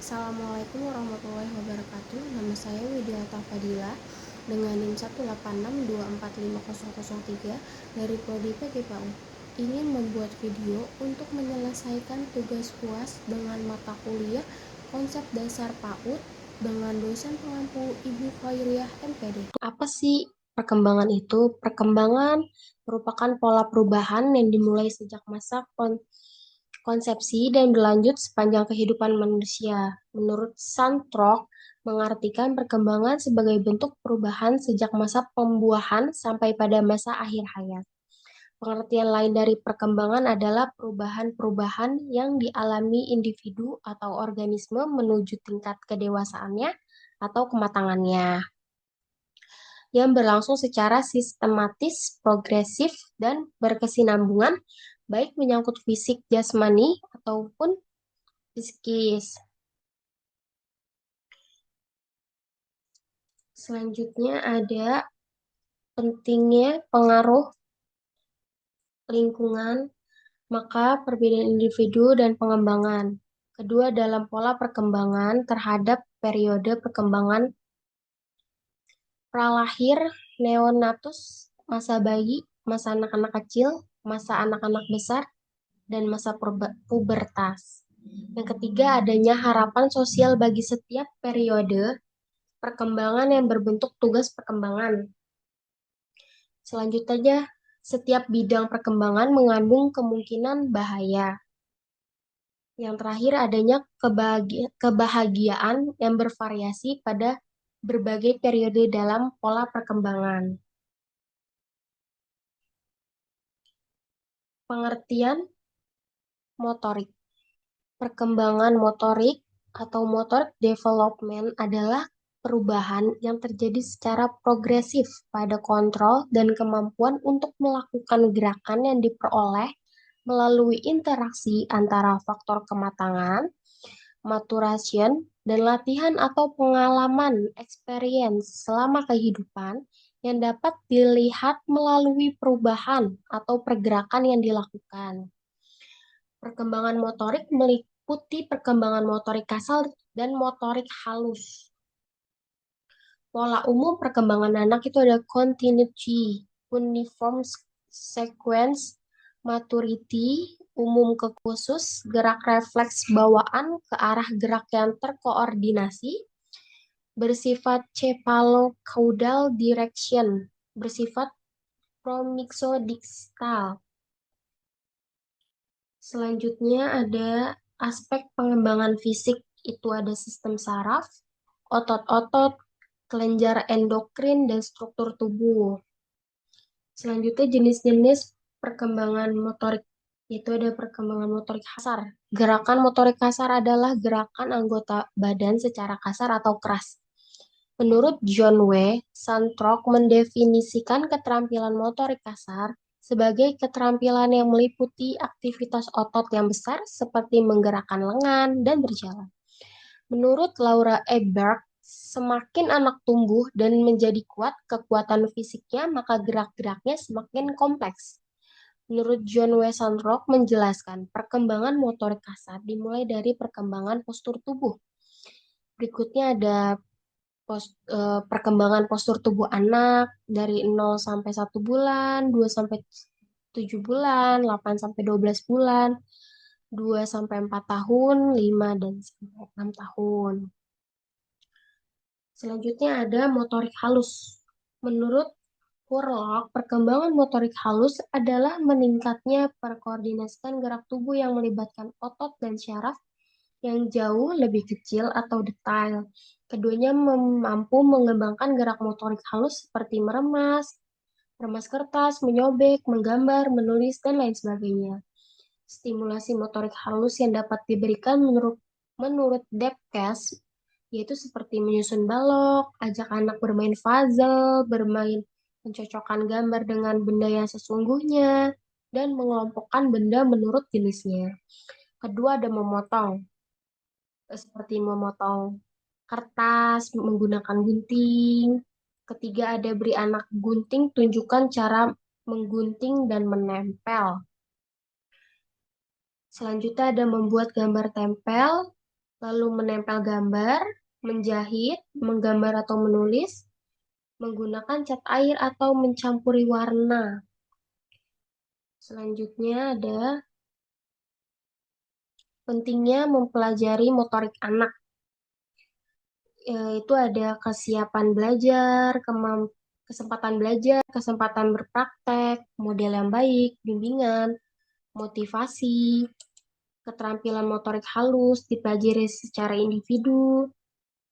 Assalamualaikum warahmatullahi wabarakatuh. Nama saya Widiata Fadila dengan NIM 186245003 dari Prodi PGPU. Ingin membuat video untuk menyelesaikan tugas UAS dengan mata kuliah konsep dasar PAUD dengan dosen pengampu Ibu Khairiyah MPD. Apa sih perkembangan itu? Perkembangan merupakan pola perubahan yang dimulai sejak masa konsepsi dan berlanjut sepanjang kehidupan manusia. Menurut Santrok, mengartikan perkembangan sebagai bentuk perubahan sejak masa pembuahan sampai pada masa akhir hayat. Pengertian lain dari perkembangan adalah perubahan-perubahan yang dialami individu atau organisme menuju tingkat kedewasaannya atau kematangannya, yang berlangsung secara sistematis, progresif, dan berkesinambungan, baik menyangkut fisik jasmani ataupun psikis. Selanjutnya ada pentingnya pengaruh lingkungan, maka perbedaan individu dan pengembangan. Kedua, dalam pola perkembangan terhadap periode perkembangan pralahir, neonatus, masa bayi, masa anak-anak kecil, masa anak-anak besar, dan masa pubertas. Yang ketiga, adanya harapan sosial bagi setiap periode perkembangan yang berbentuk tugas perkembangan. Selanjutnya, setiap bidang perkembangan mengandung kemungkinan bahaya. Yang terakhir, adanya kebahagiaan yang bervariasi pada berbagai periode dalam pola perkembangan. Pengertian motorik. Perkembangan motorik atau motor development adalah perubahan yang terjadi secara progresif pada kontrol dan kemampuan untuk melakukan gerakan yang diperoleh melalui interaksi antara faktor kematangan, maturation, dan latihan atau pengalaman experience selama kehidupan yang dapat dilihat melalui perubahan atau pergerakan yang dilakukan. Perkembangan motorik meliputi perkembangan motorik kasar dan motorik halus. Pola umum perkembangan anak itu ada continuity, uniform sequence, maturity, umum ke khusus, gerak refleks bawaan ke arah gerak yang terkoordinasi, bersifat cephalocaudal direction, bersifat promixodistal. Selanjutnya ada aspek pengembangan fisik, itu ada sistem saraf, otot-otot, kelenjar endokrin, dan struktur tubuh. Selanjutnya jenis-jenis perkembangan motorik, yaitu ada perkembangan motorik kasar. Gerakan motorik kasar adalah gerakan anggota badan secara kasar atau keras. Menurut John W. Santrok mendefinisikan keterampilan motorik kasar sebagai keterampilan yang meliputi aktivitas otot yang besar seperti menggerakkan lengan dan berjalan. Menurut Laura Eberg, semakin anak tumbuh dan menjadi kuat kekuatan fisiknya, maka gerak-geraknya semakin kompleks. Menurut John W. Santrok menjelaskan, perkembangan motorik kasar dimulai dari perkembangan postur tubuh. Berikutnya ada perkembangan postur tubuh anak dari 0 sampai 1 bulan, 2 sampai 7 bulan, 8 sampai 12 bulan, 2 sampai 4 tahun, 5 dan sampai 6 tahun. Selanjutnya ada motorik halus. Menurut Hurlock, perkembangan motorik halus adalah meningkatnya perkoordinasian gerak tubuh yang melibatkan otot dan syaraf yang jauh lebih kecil atau detail. Keduanya mampu mengembangkan gerak motorik halus seperti meremas kertas, menyobek, menggambar, menulis, dan lain sebagainya. Stimulasi motorik halus yang dapat diberikan menurut Debcast yaitu seperti menyusun balok, ajak anak bermain puzzle, bermain mencocokkan gambar dengan benda yang sesungguhnya, dan mengelompokkan benda menurut jenisnya. Kedua ada memotong, seperti memotong kertas menggunakan gunting. Ketiga ada beri anak gunting, tunjukkan cara menggunting dan menempel. Selanjutnya ada membuat gambar tempel. lalu menempel gambar, menjahit, menggambar atau menulis, menggunakan cat air atau mencampuri warna. Selanjutnya ada pentingnya mempelajari motorik anak. Itu ada kesiapan belajar, kesempatan belajar, kesempatan berpraktek, model yang baik, bimbingan, motivasi, keterampilan motorik halus dipelajari secara individu.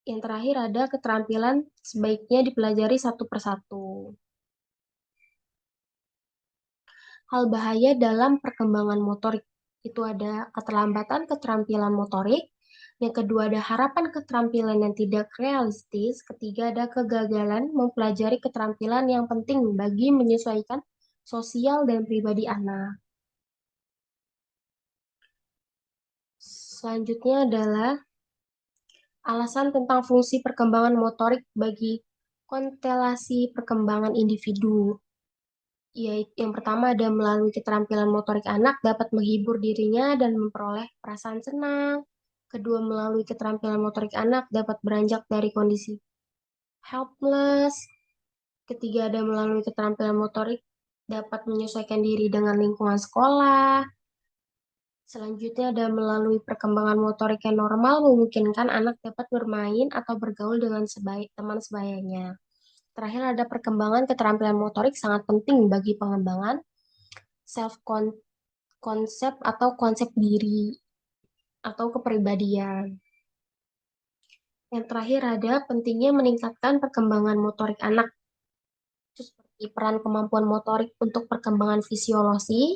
Yang terakhir ada keterampilan sebaiknya dipelajari satu persatu. Hal bahaya dalam perkembangan motorik itu ada keterlambatan keterampilan motorik, yang kedua ada harapan keterampilan yang tidak realistis, ketiga ada kegagalan mempelajari keterampilan yang penting bagi menyesuaikan sosial dan pribadi anak. Selanjutnya adalah alasan tentang fungsi perkembangan motorik bagi konstelasi perkembangan individu. Yang pertama ada melalui keterampilan motorik anak dapat menghibur dirinya dan memperoleh perasaan senang. Kedua, melalui keterampilan motorik anak dapat beranjak dari kondisi helpless. Ketiga, ada melalui keterampilan motorik dapat menyesuaikan diri dengan lingkungan sekolah. Selanjutnya ada melalui perkembangan motorik yang normal memungkinkan anak dapat bermain atau bergaul dengan teman sebayanya. Terakhir ada perkembangan keterampilan motorik sangat penting bagi pengembangan self-konsep atau konsep diri atau kepribadian. Yang terakhir ada pentingnya meningkatkan perkembangan motorik anak, seperti peran kemampuan motorik untuk perkembangan fisiologis.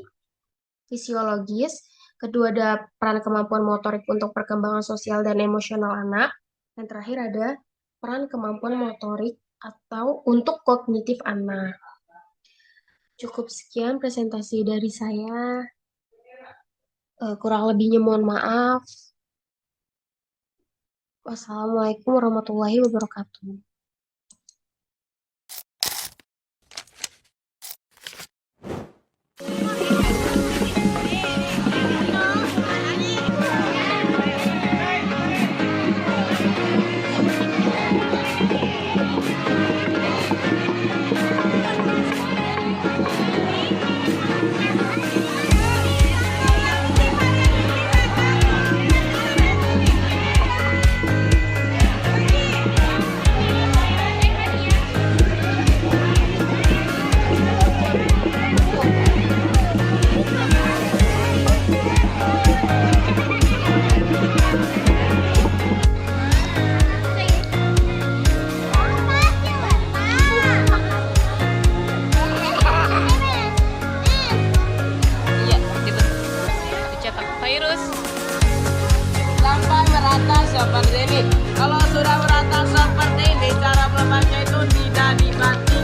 Kedua ada peran kemampuan motorik untuk perkembangan sosial dan emosional anak. Dan terakhir ada peran kemampuan motorik atau untuk kognitif anak. Cukup sekian presentasi dari saya. Kurang lebihnya mohon maaf. Wassalamualaikum warahmatullahi wabarakatuh. Sampai merata seperti ini. Kalau sudah merata seperti ini, cara melepasnya itu tidak dibanting.